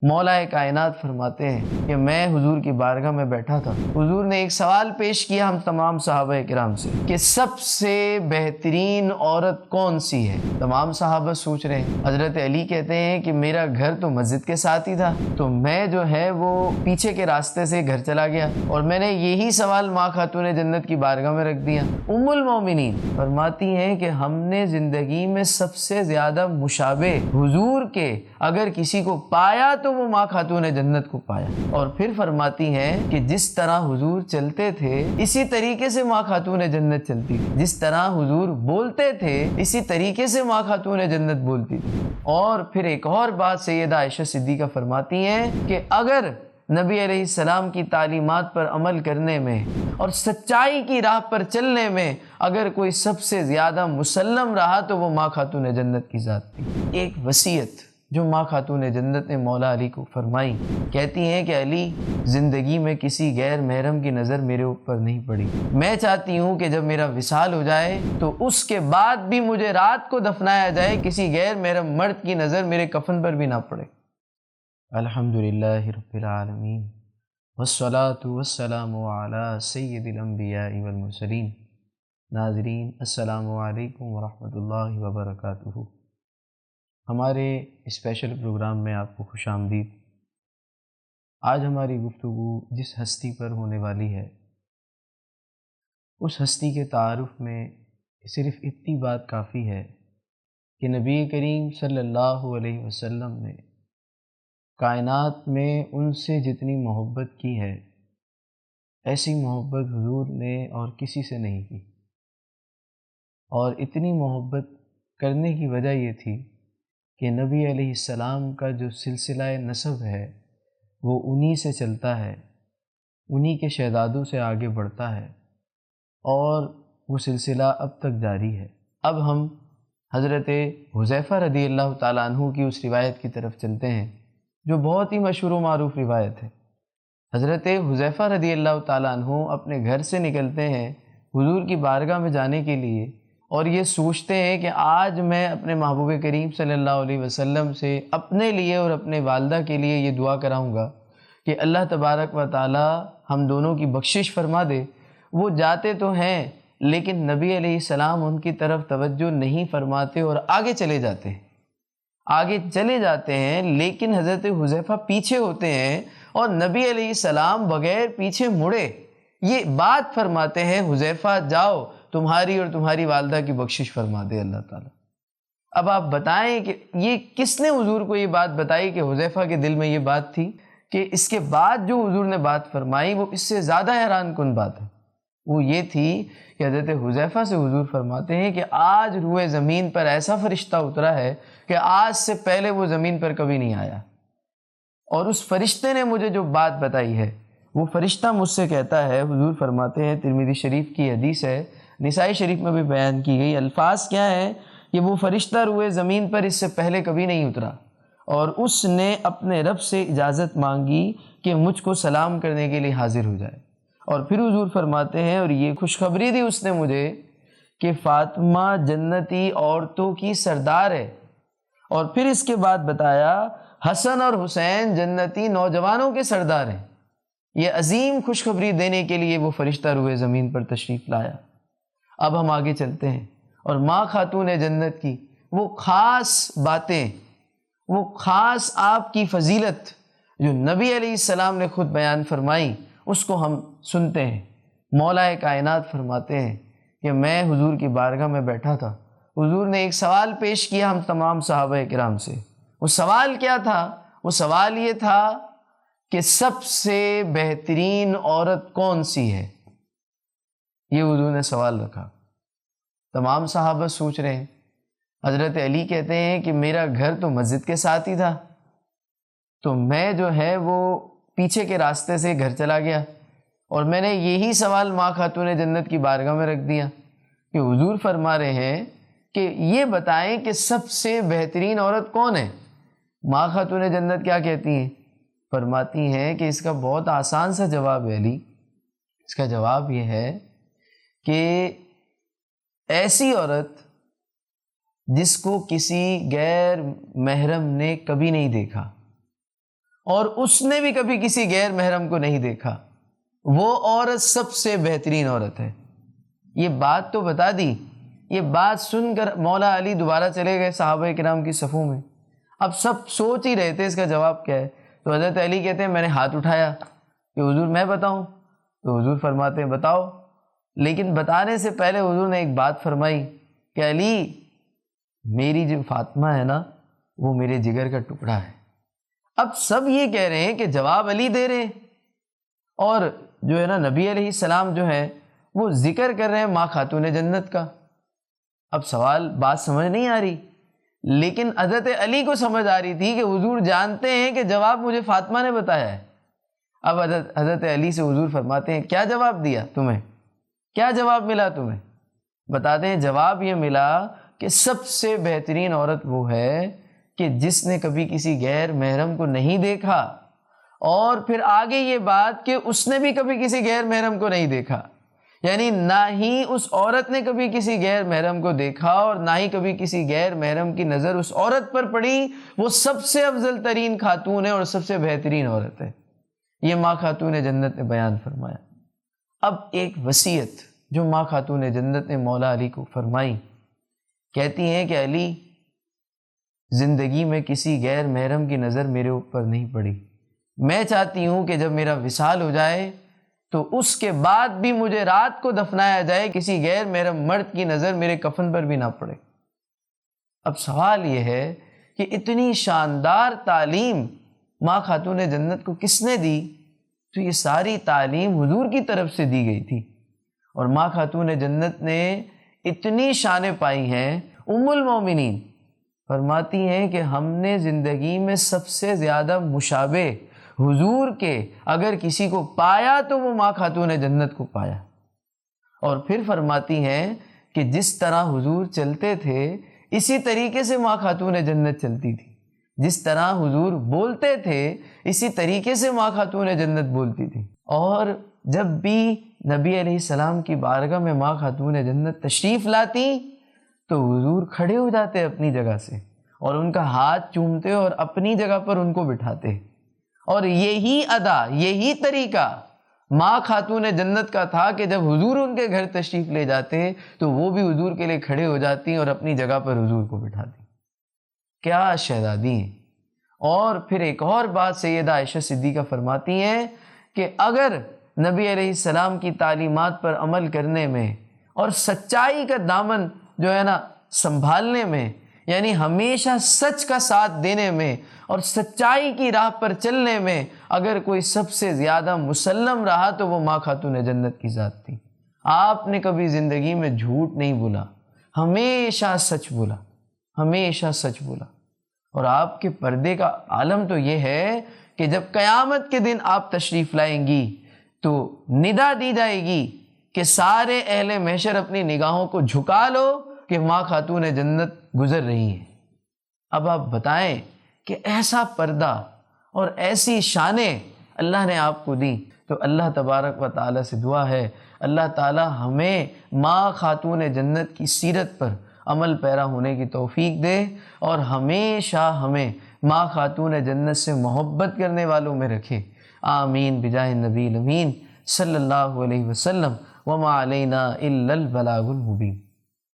مولا کائنات فرماتے ہیں کہ میں حضور کی بارگاہ میں بیٹھا تھا، حضور نے ایک سوال پیش کیا ہم تمام صحابہ کرام سے کہ سب سے بہترین عورت کون سی ہے؟ تمام صحابہ سوچ رہے ہیں۔ حضرت علی کہتے ہیں کہ میرا گھر تو مسجد کے ساتھ ہی تھا، تو میں جو ہے وہ پیچھے کے راستے سے گھر چلا گیا اور میں نے یہی سوال ماں خاتون جنت کی بارگاہ میں رکھ دیا۔ ام المومنین فرماتی ہیں کہ ہم نے زندگی میں سب سے زیادہ مشابہ حضور کے اگر کسی کو پایا تو وہ ماں خاتون جنت کو پایا۔ اور پھر فرماتی ہیں کہ جس طرح حضور چلتے تھے اسی طریقے سے ماں خاتون جنت چلتی تھی، جس طرح حضور بولتے تھے اسی طریقے سے ماں خاتون جنت بولتی تھی۔ اور پھر ایک اور بات سیدہ عائشہ صدیقہ فرماتی ہیں کہ اگر نبی علیہ السلام کی تعلیمات پر عمل کرنے میں اور سچائی کی راہ پر چلنے میں اگر کوئی سب سے زیادہ مسلم رہا تو وہ ماں خاتون جنت کی ذات تھی۔ ایک وصیت جو ماں خاتون جنت نے مولا علی کو فرمائی، کہتی ہیں کہ علی، زندگی میں کسی غیر محرم کی نظر میرے اوپر نہیں پڑی، میں چاہتی ہوں کہ جب میرا وصال ہو جائے تو اس کے بعد بھی مجھے رات کو دفنایا جائے، کسی غیر محرم مرد کی نظر میرے کفن پر بھی نہ پڑے۔ الحمدللہ رب العالمین والصلاة والسلام علی سید الانبیاء والمرسلین۔ ناظرین السلام علیکم ورحمۃ اللہ وبرکاتہ۔ ہمارے اسپیشل پروگرام میں آپ کو خوش آمدید۔ آج ہماری گفتگو جس ہستی پر ہونے والی ہے، اس ہستی کے تعارف میں صرف اتنی بات کافی ہے کہ نبی کریم صلی اللہ علیہ وسلم نے کائنات میں ان سے جتنی محبت کی ہے، ایسی محبت حضور نے اور کسی سے نہیں کی۔ اور اتنی محبت کرنے کی وجہ یہ تھی کہ نبی علیہ السلام کا جو سلسلہ نسب ہے وہ انہی سے چلتا ہے، انہی کے شہزادوں سے آگے بڑھتا ہے اور وہ سلسلہ اب تک جاری ہے۔ اب ہم حضرت حذیفہ رضی اللہ تعالیٰ عنہ کی اس روایت کی طرف چلتے ہیں جو بہت ہی مشہور و معروف روایت ہے۔ حضرت حذیفہ رضی اللہ تعالیٰ عنہ اپنے گھر سے نکلتے ہیں حضور کی بارگاہ میں جانے کے لیے، اور یہ سوچتے ہیں کہ آج میں اپنے محبوب کریم صلی اللہ علیہ وسلم سے اپنے لیے اور اپنے والدہ کے لیے یہ دعا کراؤں گا کہ اللہ تبارک و تعالی ہم دونوں کی بخشش فرما دے۔ وہ جاتے تو ہیں لیکن نبی علیہ السلام ان کی طرف توجہ نہیں فرماتے اور آگے چلے جاتے ہیں لیکن حضرت حذیفہ پیچھے ہوتے ہیں اور نبی علیہ السلام بغیر پیچھے مڑے یہ بات فرماتے ہیں، حذیفہ جاؤ، تمہاری اور تمہاری والدہ کی بخشش فرما دے اللہ تعالیٰ۔ اب آپ بتائیں کہ یہ کس نے حضور کو یہ بات بتائی کہ حذیفہ کے دل میں یہ بات تھی کہ اس کے بعد جو حضور نے بات فرمائی وہ اس سے زیادہ حیران کن بات ہے۔ وہ یہ تھی کہ حضرت حذیفہ سے حضور فرماتے ہیں کہ آج روئے زمین پر ایسا فرشتہ اترا ہے کہ آج سے پہلے وہ زمین پر کبھی نہیں آیا، اور اس فرشتے نے مجھے جو بات بتائی ہے وہ فرشتہ مجھ سے کہتا ہے، حضور فرماتے ہیں، ترمذی شریف کی حدیث ہے، نسائی شریف میں بھی بیان کی گئی، الفاظ کیا ہیں کہ وہ فرشتہ روئے زمین پر اس سے پہلے کبھی نہیں اترا، اور اس نے اپنے رب سے اجازت مانگی کہ مجھ کو سلام کرنے کے لیے حاضر ہو جائے۔ اور پھر حضور فرماتے ہیں، اور یہ خوشخبری دی اس نے مجھے کہ فاطمہ جنتی عورتوں کی سردار ہے، اور پھر اس کے بعد بتایا حسن اور حسین جنتی نوجوانوں کے سردار ہیں۔ یہ عظیم خوشخبری دینے کے لیے وہ فرشتہ روئے زمین پر تشریف لایا۔ اب ہم آگے چلتے ہیں اور ماں خاتون جنت کی وہ خاص باتیں، وہ خاص آپ کی فضیلت جو نبی علیہ السلام نے خود بیان فرمائی، اس کو ہم سنتے ہیں۔ مولا کائنات فرماتے ہیں کہ میں حضور کی بارگاہ میں بیٹھا تھا، حضور نے ایک سوال پیش کیا ہم تمام صحابہ کرام سے۔ وہ سوال کیا تھا؟ وہ سوال یہ تھا کہ سب سے بہترین عورت کون سی ہے؟ یہ حضور نے سوال رکھا۔ تمام صحابہ سوچ رہے ہیں۔ حضرت علی کہتے ہیں کہ میرا گھر تو مسجد کے ساتھ ہی تھا، تو میں جو ہے وہ پیچھے کے راستے سے گھر چلا گیا اور میں نے یہی سوال ماں خاتون جنت کی بارگاہ میں رکھ دیا کہ حضور فرما رہے ہیں کہ یہ بتائیں کہ سب سے بہترین عورت کون ہے؟ ماں خاتون جنت کیا کہتی ہیں؟ فرماتی ہیں کہ اس کا بہت آسان سا جواب ہے علی، اس کا جواب یہ ہے کہ ایسی عورت جس کو کسی غیر محرم نے کبھی نہیں دیکھا، اور اس نے بھی کبھی کسی غیر محرم کو نہیں دیکھا، وہ عورت سب سے بہترین عورت ہے۔ یہ بات تو بتا دی۔ یہ بات سن کر مولا علی دوبارہ چلے گئے صحابہ کرام کی صفوں میں۔ اب سب سوچ ہی رہے تھے اس کا جواب کیا ہے۔ تو حضرت علی کہتے ہیں میں نے ہاتھ اٹھایا کہ حضور میں بتاؤں؟ تو حضور فرماتے ہیں بتاؤ، لیکن بتانے سے پہلے حضور نے ایک بات فرمائی کہ علی، میری جو فاطمہ ہے نا وہ میرے جگر کا ٹکڑا ہے۔ اب سب یہ کہہ رہے ہیں کہ جواب علی دے رہے ہیں، اور جو ہے نا نبی علیہ السلام جو ہے وہ ذکر کر رہے ہیں ماں خاتون جنت کا۔ اب سوال بات سمجھ نہیں آ رہی، لیکن حضرت علی کو سمجھ آ رہی تھی کہ حضور جانتے ہیں کہ جواب مجھے فاطمہ نے بتایا ہے۔ اب حضرت علی سے حضور فرماتے ہیں کیا جواب دیا تمہیں؟ کیا جواب ملا تمہیں؟ بتاتے ہیں جواب یہ ملا کہ سب سے بہترین عورت وہ ہے کہ جس نے کبھی کسی غیر محرم کو نہیں دیکھا، اور پھر آگے یہ بات کہ اس نے بھی کبھی کسی غیر محرم کو نہیں دیکھا، یعنی نہ ہی اس عورت نے کبھی کسی غیر محرم کو دیکھا اور نہ ہی کبھی کسی غیر محرم کی نظر اس عورت پر پڑی۔ وہ سب سے افضل ترین خاتون ہے اور سب سے بہترین عورت ہے۔ یہ ماں خاتون جنت نے بیان فرمایا۔ اب ایک وصیت جو ماں خاتون جنت نے مولا علی کو فرمائی، کہتی ہیں کہ علی، زندگی میں کسی غیر محرم کی نظر میرے اوپر نہیں پڑی۔ میں چاہتی ہوں کہ جب میرا وصال ہو جائے تو اس کے بعد بھی مجھے رات کو دفنایا جائے، کسی غیر محرم مرد کی نظر میرے کفن پر بھی نہ پڑے۔ اب سوال یہ ہے کہ اتنی شاندار تعلیم ماں خاتون جنت کو کس نے دی؟ تو یہ ساری تعلیم حضور کی طرف سے دی گئی تھی، اور ماں خاتون جنت نے اتنی شانیں پائی ہیں۔ ام المومنین فرماتی ہیں کہ ہم نے زندگی میں سب سے زیادہ مشابہ حضور کے اگر کسی کو پایا تو وہ ماں خاتون جنت کو پایا۔ اور پھر فرماتی ہیں کہ جس طرح حضور چلتے تھے اسی طریقے سے ماں خاتون جنت چلتی تھی، جس طرح حضور بولتے تھے اسی طریقے سے ماں خاتون جنت بولتی تھی۔ اور جب بھی نبی علیہ السلام کی بارگاہ میں ماں خاتون جنت تشریف لاتی تو حضور کھڑے ہو جاتے اپنی جگہ سے اور ان کا ہاتھ چومتے اور اپنی جگہ پر ان کو بٹھاتے۔ اور یہی ادا، یہی طریقہ ماں خاتون جنت کا تھا کہ جب حضور ان کے گھر تشریف لے جاتے تو وہ بھی حضور کے لیے کھڑے ہو جاتی اور اپنی جگہ پر حضور کو بٹھاتی۔ کیا شہزادی ہیں! اور پھر ایک اور بات سیدہ عائشہ صدیقہ فرماتی ہیں کہ اگر نبی علیہ السلام کی تعلیمات پر عمل کرنے میں اور سچائی کا دامن جو ہے نا سنبھالنے میں، یعنی ہمیشہ سچ کا ساتھ دینے میں اور سچائی کی راہ پر چلنے میں اگر کوئی سب سے زیادہ مسلم رہا تو وہ ماں خاتون جنت کی ذات تھی۔ آپ نے کبھی زندگی میں جھوٹ نہیں بولا، ہمیشہ سچ بولا، ہمیشہ سچ بولا۔ اور آپ کے پردے کا عالم تو یہ ہے کہ جب قیامت کے دن آپ تشریف لائیں گی تو ندا دی جائے گی کہ سارے اہل محشر اپنی نگاہوں کو جھکا لو کہ ماں خاتون جنت گزر رہی ہیں۔ اب آپ بتائیں کہ ایسا پردہ اور ایسی شانیں اللہ نے آپ کو دی، تو اللہ تبارک و تعالیٰ سے دعا ہے اللہ تعالیٰ ہمیں ماں خاتون جنت کی سیرت پر عمل پیرا ہونے کی توفیق دے، اور ہمیشہ ہمیں ماں خاتون جنت سے محبت کرنے والوں میں رکھے۔ آمین بجاہ النبی الامین صلی اللہ علیہ وسلم۔ وما علینا الا البلاغ المبین۔